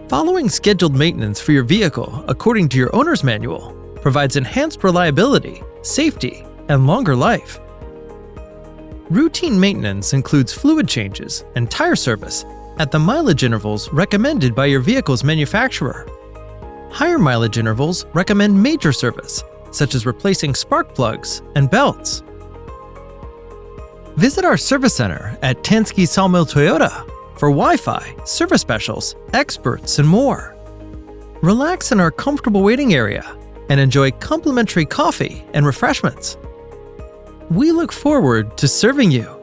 Following scheduled maintenance for your vehicle according to your owner's manual provides enhanced reliability, safety, and longer life. Routine maintenance includes fluid changes and tire service at the mileage intervals recommended by your vehicle's manufacturer. Higher mileage intervals recommend major service, such as replacing spark plugs and belts. Visit our service center at Tansky Sawmill Toyota for Wi-Fi, service specials, experts, and more. Relax in our comfortable waiting area and enjoy complimentary coffee and refreshments. We look forward to serving you.